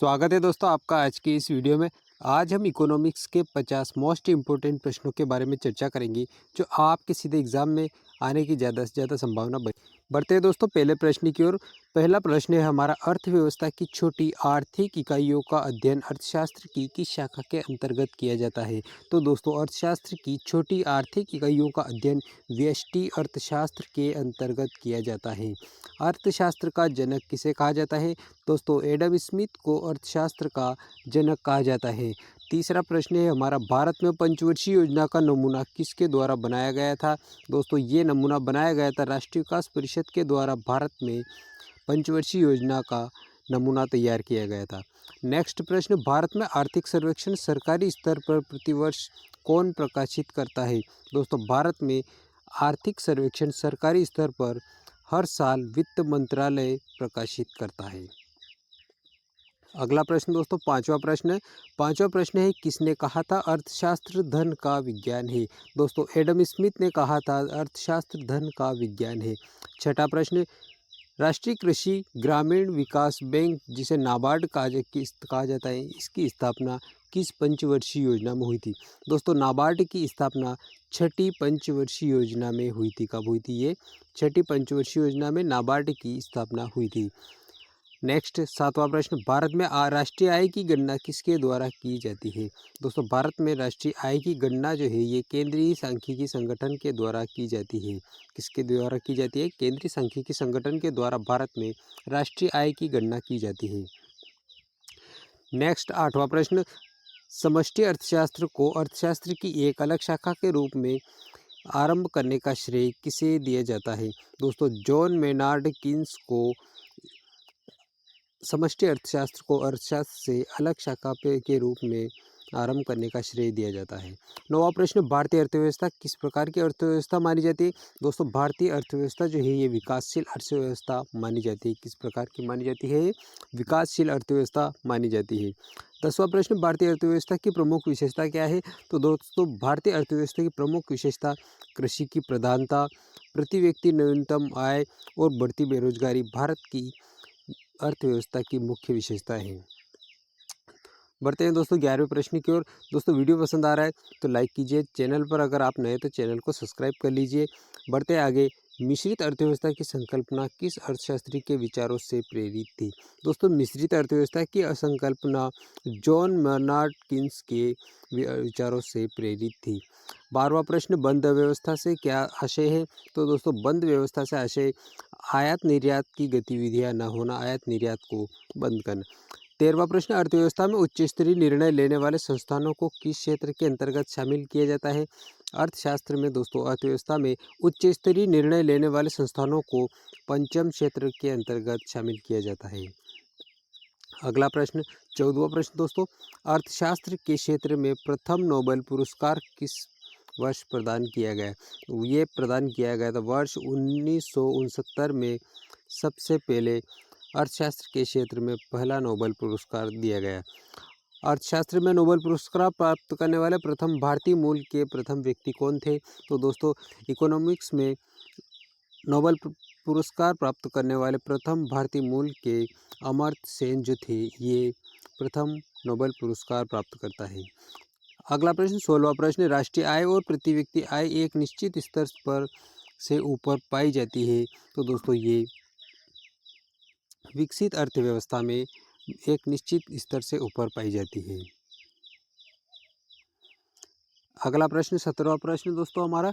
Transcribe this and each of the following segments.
स्वागत है दोस्तों आपका आज की इस वीडियो में। आज हम इकोनॉमिक्स के 50 मोस्ट इम्पोर्टेंट प्रश्नों के बारे में चर्चा करेंगे जो आपके सीधे एग्जाम में आने की ज़्यादा से ज़्यादा संभावना बढ़ते हैं दोस्तों पहले प्रश्न की ओर। पहला प्रश्न है हमारा, अर्थव्यवस्था की छोटी आर्थिक इकाइयों का अध्ययन अर्थशास्त्र की किस शाखा के अंतर्गत किया जाता है। तो दोस्तों अर्थशास्त्र की छोटी आर्थिक इकाइयों का अध्ययन व्यष्टि अर्थशास्त्र के अंतर्गत किया जाता है। अर्थशास्त्र का जनक किसे कहा जाता है। दोस्तों एडम स्मिथ को अर्थशास्त्र का जनक कहा जाता है। तीसरा प्रश्न है हमारा, भारत में पंचवर्षीय योजना का नमूना किसके द्वारा बनाया गया था। दोस्तों ये नमूना बनाया गया था राष्ट्रीय विकास परिषद के द्वारा भारत में पंचवर्षीय योजना का नमूना तैयार किया गया था। नेक्स्ट प्रश्न, भारत में आर्थिक सर्वेक्षण सरकारी स्तर पर प्रतिवर्ष कौन प्रकाशित करता है। दोस्तों भारत में आर्थिक सर्वेक्षण सरकारी स्तर पर हर साल वित्त मंत्रालय प्रकाशित करता है। अगला प्रश्न दोस्तों पांचवा प्रश्न है, किसने कहा था अर्थशास्त्र धन का विज्ञान है। दोस्तों एडम स्मिथ ने कहा था अर्थशास्त्र धन का विज्ञान है। छठा प्रश्न, राष्ट्रीय कृषि ग्रामीण विकास बैंक जिसे नाबार्ड कहा जाता है, इसकी स्थापना किस पंचवर्षीय योजना में हुई थी। दोस्तों नाबार्ड की स्थापना छठी पंचवर्षीय योजना में हुई थी। कब हुई थी ये? छठी पंचवर्षीय योजना में नाबार्ड की स्थापना हुई थी। नेक्स्ट सातवां प्रश्न, भारत में राष्ट्रीय आय की गणना किसके द्वारा की जाती है। दोस्तों भारत में राष्ट्रीय आय की गणना जो है ये केंद्रीय सांख्यिकी संगठन के द्वारा की जाती है। किसके द्वारा की जाती है? केंद्रीय सांख्यिकी संगठन के द्वारा भारत में राष्ट्रीय आय की गणना की जाती है। नेक्स्ट आठवां प्रश्न, समष्टि अर्थशास्त्र को अर्थशास्त्र की एक अलग शाखा के रूप में आरंभ करने का श्रेय किसे दिया जाता है। दोस्तों जॉन मेनार्ड किन्स को समष्टि अर्थशास्त्र को अर्थशास्त्र से अलग शाखा के रूप में आरंभ करने का श्रेय दिया जाता है। नौवां प्रश्न, भारतीय अर्थव्यवस्था किस प्रकार की अर्थव्यवस्था मानी जाती है। दोस्तों भारतीय अर्थव्यवस्था जो है ये विकासशील अर्थव्यवस्था मानी जाती है। किस प्रकार की मानी जाती है? विकासशील अर्थव्यवस्था मानी जाती है। 10वां प्रश्न, भारतीय अर्थव्यवस्था की प्रमुख विशेषता क्या है। तो दोस्तों भारतीय अर्थव्यवस्था की प्रमुख विशेषता कृषि की प्रधानता, प्रति व्यक्ति न्यूनतम आय और बढ़ती बेरोजगारी भारत की अर्थव्यवस्था की मुख्य विशेषता है। बढ़ते हैं दोस्तों 11वें प्रश्न की ओर। दोस्तों वीडियो पसंद आ रहा है तो लाइक कीजिए, चैनल पर अगर आप नए तो चैनल को सब्सक्राइब कर लीजिए। बढ़ते आगे, मिश्रित अर्थव्यवस्था की संकल्पना किस अर्थशास्त्री के विचारों से प्रेरित थी। दोस्तों मिश्रित अर्थव्यवस्था की संकल्पना जॉन मेनार्ड किन्स के विचारों से प्रेरित थी। 12वां प्रश्न, बंद व्यवस्था से क्या आशय है। तो दोस्तों बंद व्यवस्था से आशय आयात निर्यात की गतिविधियां न होना, आयात निर्यात को बंद करना। 13वां प्रश्न, अर्थव्यवस्था में उच्च स्तरीय निर्णय लेने वाले संस्थानों को किस क्षेत्र के अंतर्गत शामिल किया जाता है। अर्थशास्त्र में दोस्तों अर्थव्यवस्था में उच्च स्तरीय निर्णय लेने वाले संस्थानों को पंचम क्षेत्र के अंतर्गत शामिल किया जाता है। अगला प्रश्न 14वां प्रश्न दोस्तों, अर्थशास्त्र के क्षेत्र में प्रथम नोबेल पुरस्कार किस वर्ष प्रदान किया गया। ये प्रदान किया गया था वर्ष 1969 में। सबसे पहले अर्थशास्त्र के क्षेत्र में पहला नोबेल पुरस्कार दिया गया। अर्थशास्त्र में नोबेल पुरस्कार प्राप्त करने वाले प्रथम भारतीय मूल के प्रथम व्यक्ति कौन थे। तो दोस्तों इकोनॉमिक्स में नोबेल पुरस्कार प्राप्त करने वाले प्रथम भारतीय मूल के अमर्त्य सेन जो थे, ये प्रथम नोबेल पुरस्कार प्राप्त करता है। अगला प्रश्न 16वां प्रश्न, राष्ट्रीय आय और प्रति व्यक्ति आय एक निश्चित स्तर पर से ऊपर पाई जाती है। तो दोस्तों ये विकसित अर्थव्यवस्था में एक निश्चित स्तर से ऊपर पाई जाती है। अगला प्रश्न 17वां प्रश्न दोस्तों हमारा,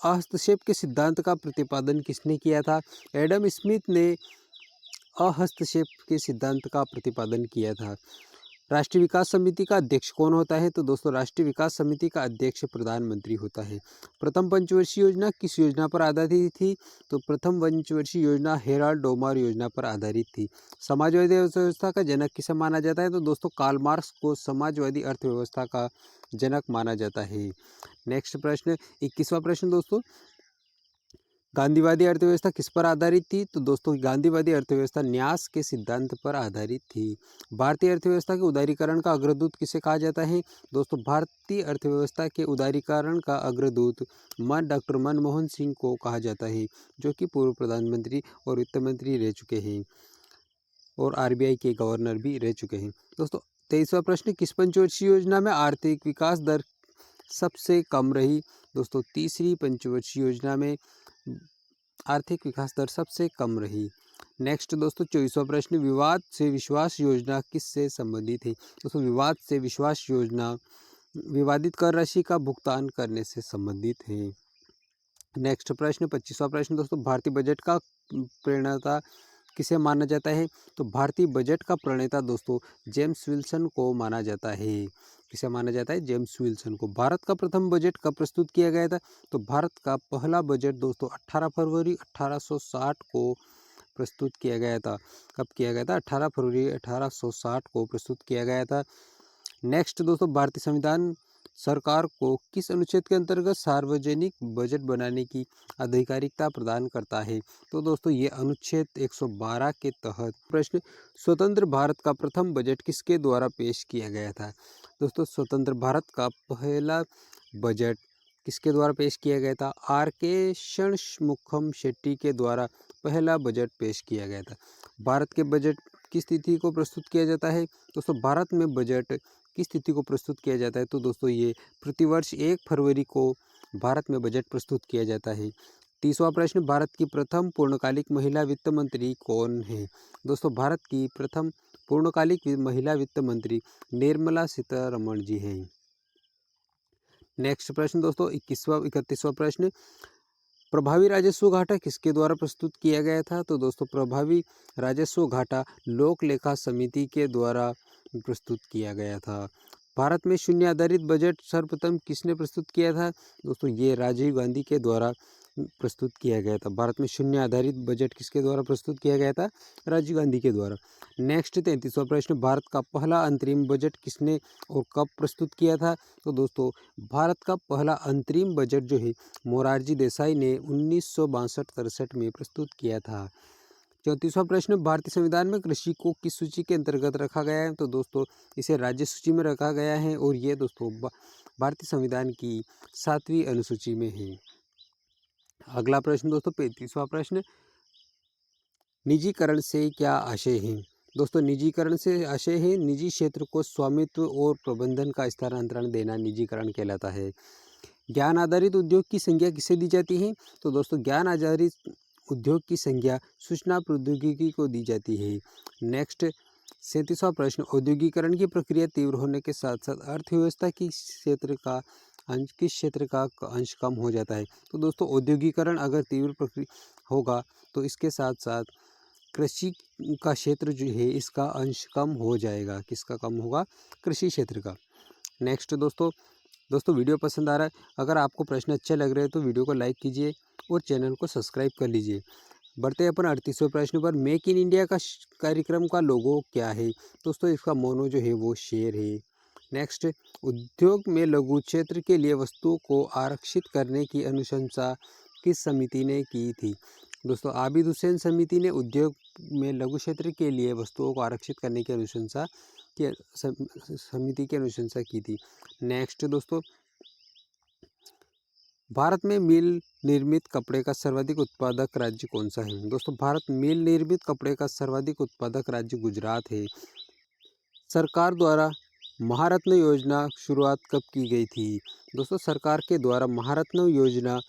हस्तक्षेप के सिद्धांत का प्रतिपादन किसने किया था। एडम स्मिथ ने हस्तक्षेप के सिद्धांत का प्रतिपादन किया था। राष्ट्रीय विकास समिति का अध्यक्ष कौन होता है। तो दोस्तों राष्ट्रीय विकास समिति का अध्यक्ष प्रधानमंत्री होता है। प्रथम पंचवर्षीय योजना किस योजना पर आधारित थी। तो प्रथम पंचवर्षीय योजना हेराल्ड डोमार योजना पर आधारित थी। समाजवादी अर्थव्यवस्था का जनक किसे माना जाता है। तो दोस्तों कार्ल मार्क्स को समाजवादी अर्थव्यवस्था का जनक माना जाता है। नेक्स्ट प्रश्न 21वां प्रश्न दोस्तों, गांधीवादी अर्थव्यवस्था किस पर आधारित थी। तो दोस्तों गांधीवादी अर्थव्यवस्था न्यास के सिद्धांत पर आधारित थी। भारतीय अर्थव्यवस्था के उदारीकरण का अग्रदूत किसे कहा जाता है। दोस्तों भारतीय अर्थव्यवस्था के उदारीकरण का अग्रदूत डॉक्टर मनमोहन सिंह को कहा जाता है, जो कि पूर्व प्रधानमंत्री और वित्त मंत्री रह चुके हैं। और आरबीआई के गवर्नर भी रह चुके हैं। दोस्तों 23वां प्रश्न, किस पंचवर्षीय योजना में आर्थिक विकास दर सबसे कम रही? दोस्तों तीसरी पंचवर्षीय योजना में आर्थिक विकास दर सबसे कम रही। नेक्स्ट दोस्तों 24वां प्रश्न, विवाद से विश्वास योजना किससे संबंधित है? दोस्तों विवाद से विश्वास योजना विवादित कर राशि का भुगतान करने से संबंधित है। नेक्स्ट प्रश्न 25वां प्रश्न दोस्तों, भारतीय बजट का प्रणेता किसे माना जाता है? तो भारतीय बजट का प्रणेता दोस्तों जेम्स विल्सन को माना जाता है। किसे माना जाता है? जेम्स विल्सन को। भारत का प्रथम बजट कब प्रस्तुत किया गया था? तो भारत का पहला बजट दोस्तों 18 फरवरी 1860 को प्रस्तुत किया गया था। कब किया गया था? 18 फरवरी 1860 को प्रस्तुत किया गया था। नेक्स्ट दोस्तों, भारतीय संविधान सरकार को किस अनुच्छेद के अंतर्गत सार्वजनिक बजट बनाने की आधिकारिकता प्रदान करता है? तो दोस्तों ये अनुच्छेद 112 के तहत। प्रश्न, स्वतंत्र भारत का प्रथम बजट किसके द्वारा पेश किया गया था? दोस्तों स्वतंत्र भारत का पहला बजट किसके द्वारा पेश किया गया था? आर के षणमुखम शेट्टी के द्वारा पहला बजट पेश किया गया था। भारत के बजट की स्थिति को प्रस्तुत किया जाता है। दोस्तों भारत में बजट की स्थिति को प्रस्तुत किया जाता है तो दोस्तों ये प्रतिवर्ष 1 फरवरी को भारत में बजट प्रस्तुत किया जाता है। 30वां प्रश्न, भारत की प्रथम पूर्णकालिक महिला वित्त मंत्री कौन है? दोस्तों भारत की प्रथम पूर्णकालिक महिला वित्त मंत्री निर्मला सीतारमण जी हैं। नेक्स्ट प्रश्न दोस्तों 31वां प्रश्न, प्रभावी राजस्व घाटा किसके द्वारा प्रस्तुत किया गया था? तो दोस्तों प्रभावी राजस्व घाटा लोक लेखा समिति के द्वारा प्रस्तुत किया गया था। भारत में शून्य आधारित बजट सर्वप्रथम किसने प्रस्तुत किया था? दोस्तों ये राजीव गांधी के द्वारा प्रस्तुत किया गया था। भारत में शून्य आधारित बजट किसके द्वारा प्रस्तुत किया गया था? राजीव गांधी के द्वारा। नेक्स्ट 33वां प्रश्न, भारत का पहला अंतरिम बजट किसने और कब प्रस्तुत किया था? तो दोस्तों भारत का पहला अंतरिम बजट जो है मोरारजी देसाई ने 1962-63 में प्रस्तुत किया था। 34वां प्रश्न, भारतीय संविधान में कृषि को किस सूची के अंतर्गत रखा गया है? तो दोस्तों इसे राज्य सूची में रखा गया है और ये दोस्तों भारतीय संविधान की 7वीं अनुसूची में है। अगला प्रश्न दोस्तों 35वां प्रश्न, निजीकरण से क्या आशय है? दोस्तों निजीकरण से आशय है निजी क्षेत्र को स्वामित्व और प्रबंधन का स्थानांतरण देना निजीकरण कहलाता है। ज्ञान आधारित उद्योग की संज्ञा किसे दी जाती है? तो दोस्तों ज्ञान आधारित उद्योग की संज्ञा सूचना प्रौद्योगिकी को दी जाती है। नेक्स्ट 37वां प्रश्न, औद्योगिकरण की प्रक्रिया तीव्र होने के साथ साथ अर्थव्यवस्था की किस क्षेत्र का अंश कम हो जाता है? तो दोस्तों औद्योगिकरण अगर तीव्र प्रक्रिया होगा तो इसके साथ साथ कृषि का क्षेत्र जो है इसका अंश कम हो जाएगा। किसका कम होगा? कृषि क्षेत्र का। नेक्स्ट दोस्तों वीडियो पसंद आ रहा है, अगर आपको प्रश्न अच्छे लग रहे हैं तो वीडियो को लाइक कीजिए और चैनल को सब्सक्राइब कर लीजिए। बढ़ते हैं अपन 38वें प्रश्न पर, मेक इन इंडिया का कार्यक्रम का लोगो क्या है? दोस्तों इसका मोनो जो है वो शेर है। नेक्स्ट, उद्योग में लघु क्षेत्र के लिए वस्तुओं को आरक्षित करने की अनुशंसा किस समिति ने की थी? दोस्तों आबिद हुसैन समिति ने उद्योग में लघु क्षेत्र के लिए वस्तुओं को आरक्षित करने की अनुशंसा समिति की अनुशंसा की थी। नेक्स्ट दोस्तों, भारत में मिल निर्मित कपड़े का सर्वाधिक उत्पादक राज्य कौन सा है? दोस्तों भारत मिल निर्मित कपड़े का सर्वाधिक उत्पादक राज्य गुजरात है। सरकार द्वारा महारत्न योजना शुरुआत कब की गई थी? दोस्तों सरकार के द्वारा महारत्न योजना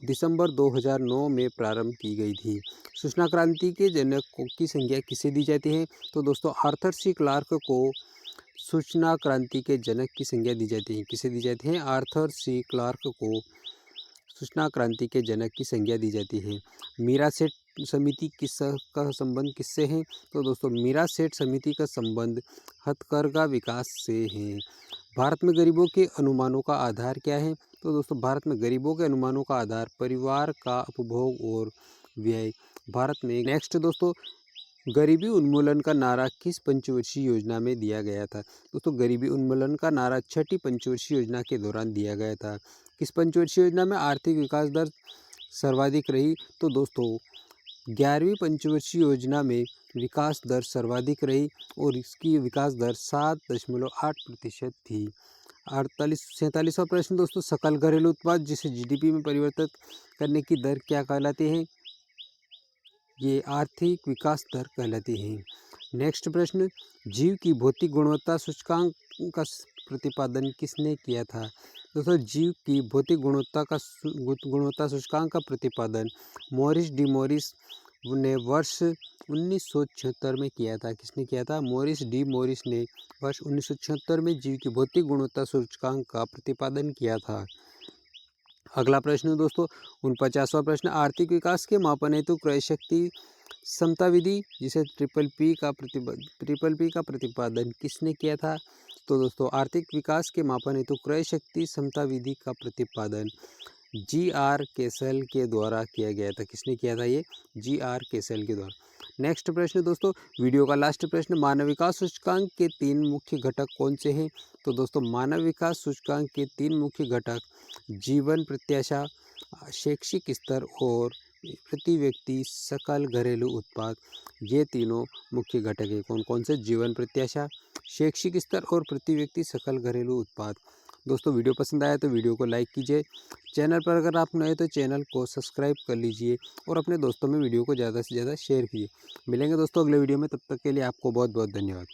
दिसंबर 2009 में प्रारंभ की गई थी। सूचना क्रांति के जनक की संज्ञा किसे दी जाती है? तो दोस्तों आर्थर सी क्लार्क को सूचना क्रांति के जनक की संज्ञा दी जाती है। किसे दी जाती है? आर्थर सी क्लार्क को सूचना क्रांति के जनक की संज्ञा दी जाती है। मीरा सेठ समिति का संबंध किससे है? तो दोस्तों मीरा सेठ समिति का संबंध हथकरघा विकास से है। भारत में गरीबों के अनुमानों का आधार क्या है? तो दोस्तों भारत में गरीबों के अनुमानों का आधार परिवार का उपभोग और व्यय भारत में। नेक्स्ट दोस्तों, गरीबी उन्मूलन का नारा किस पंचवर्षीय योजना में दिया गया था? दोस्तों गरीबी उन्मूलन का नारा छठी पंचवर्षीय योजना के दौरान दिया गया था। किस पंचवर्षीय योजना में आर्थिक विकास दर सर्वाधिक रही? तो दोस्तों 11वीं पंचवर्षीय योजना में विकास दर सर्वाधिक रही और इसकी विकास दर 7.8% थी। 47वां प्रश्न दोस्तों, सकल घरेलू उत्पाद जिसे जीडीपी में परिवर्तित करने की दर क्या कहलाती है? ये आर्थिक विकास दर कहलाती है। नेक्स्ट प्रश्न, जीव की भौतिक गुणवत्ता सूचकांक का प्रतिपादन किसने किया था? दोस्तों जीव की भौतिक गुणवत्ता सूचकांक का प्रतिपादन मॉरिस डी मॉरिस ने वर्ष 1976 में किया था। किसने किया था? मॉरिस डी मॉरिस ने वर्ष 1976 में जीव की भौतिक गुणवत्ता सूचकांक का प्रतिपादन किया था। अगला प्रश्न दोस्तों 49वां प्रश्न, आर्थिक विकास के मापन हेतु क्रय शक्ति समता विधि जिसे ट्रिपल पी का प्रतिपादन किसने किया था? तो दोस्तों आर्थिक विकास के मापन हेतु क्रय शक्ति समता विधि का प्रतिपादन जी.आर. केसेल के द्वारा किया गया था। किसने किया था? ये जी.आर. केसेल के द्वारा। नेक्स्ट प्रश्न दोस्तों, वीडियो का लास्ट प्रश्न, मानव विकास सूचकांक के 3 मुख्य घटक कौन से हैं? तो दोस्तों मानव विकास सूचकांक के 3 मुख्य घटक जीवन प्रत्याशा, शैक्षिक स्तर और प्रति व्यक्ति सकल घरेलू उत्पाद, ये तीनों मुख्य घटक हैं। कौन कौन से? जीवन प्रत्याशा, शैक्षिक स्तर और प्रति व्यक्ति सकल घरेलू उत्पाद। दोस्तों वीडियो पसंद आया तो वीडियो को लाइक कीजिए, चैनल पर अगर आप नए तो चैनल को सब्सक्राइब कर लीजिए और अपने दोस्तों में वीडियो को ज़्यादा से ज़्यादा शेयर कीजिए। मिलेंगे दोस्तों अगले वीडियो में, तब तक के लिए आपको बहुत बहुत धन्यवाद।